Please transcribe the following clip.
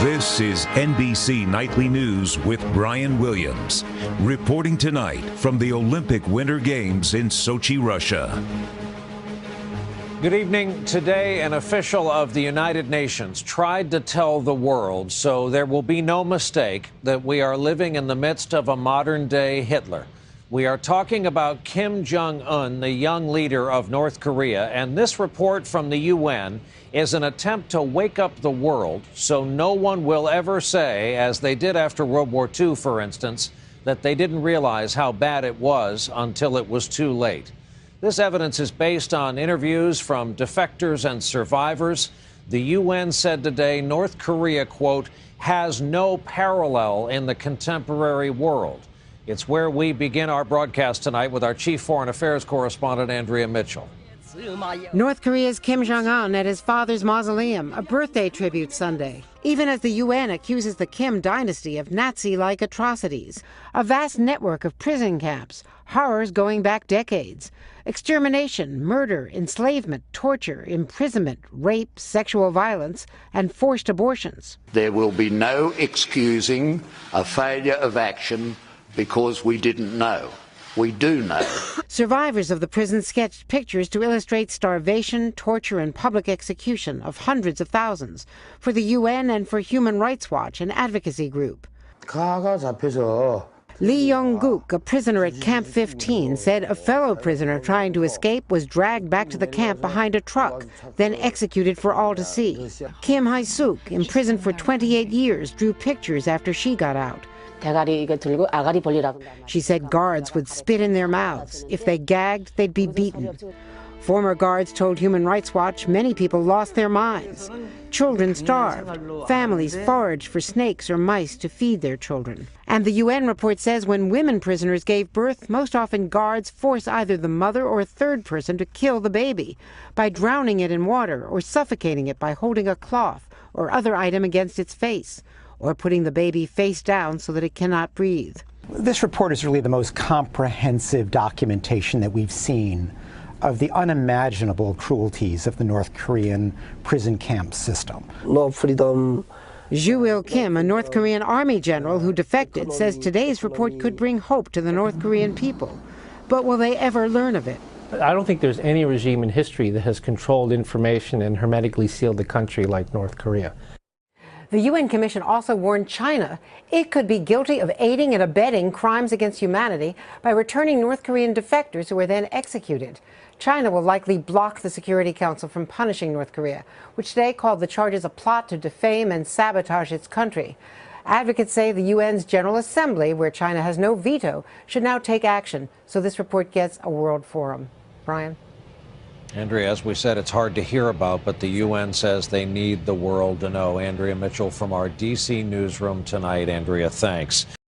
This is NBC Nightly News with Brian Williams, reporting tonight from the Olympic Winter Games in Sochi, Russia. Good evening. Today, an official of the United Nations tried to tell the world, so there will be no mistake, that we are living in the midst of a modern-day Hitler. We are talking about Kim Jong-un, the young leader of North Korea, and this report from the UN is an attempt to wake up the world so no one will ever say, as they did after World War II, for instance, that they didn't realize how bad it was until it was too late. This evidence is based on interviews from defectors and survivors. The UN said today North Korea, quote, has no parallel in the contemporary world. It's where we begin our broadcast tonight with our chief foreign affairs correspondent, Andrea Mitchell. North Korea's Kim Jong-un at his father's mausoleum, a birthday tribute Sunday, even as the UN accuses the Kim dynasty of Nazi-like atrocities, a vast network of prison camps, horrors going back decades, extermination, murder, enslavement, torture, imprisonment, rape, sexual violence, and forced abortions. There will be no excusing a failure of action because we didn't know. We do know. Survivors of the prison sketched pictures to illustrate starvation, torture, and public execution of hundreds of thousands for the UN and for Human Rights Watch, an advocacy group. Lee Young-guk, a prisoner at Camp 15, said a fellow prisoner trying to escape was dragged back to the camp behind a truck, then executed for all to see. Kim Hae-suk, imprisoned for 28 years, drew pictures after she got out. She said guards would spit in their mouths. If they gagged, they'd be beaten. Former guards told Human Rights Watch many people lost their minds. Children starved. Families foraged for snakes or mice to feed their children. And the UN report says when women prisoners gave birth, most often guards force either the mother or a third person to kill the baby by drowning it in water or suffocating it by holding a cloth or other item against its face, or putting the baby face down so that it cannot breathe. This report is really the most comprehensive documentation that we've seen of the unimaginable cruelties of the North Korean prison camp system. No freedom. Ju-il Kim, a North Korean army general who defected, says today's report could bring hope to the North Korean people. But will they ever learn of it? I don't think there's any regime in history that has controlled information and hermetically sealed the country like North Korea. The UN Commission also warned China it could be guilty of aiding and abetting crimes against humanity by returning North Korean defectors who were then executed. China will likely block the Security Council from punishing North Korea, which today called the charges a plot to defame and sabotage its country. Advocates say the UN's General Assembly, where China has no veto, should now take action so this report gets a world forum. Brian? Andrea, as we said, it's hard to hear about, but the UN says they need the world to know. Andrea Mitchell from our D.C. newsroom tonight. Andrea, thanks.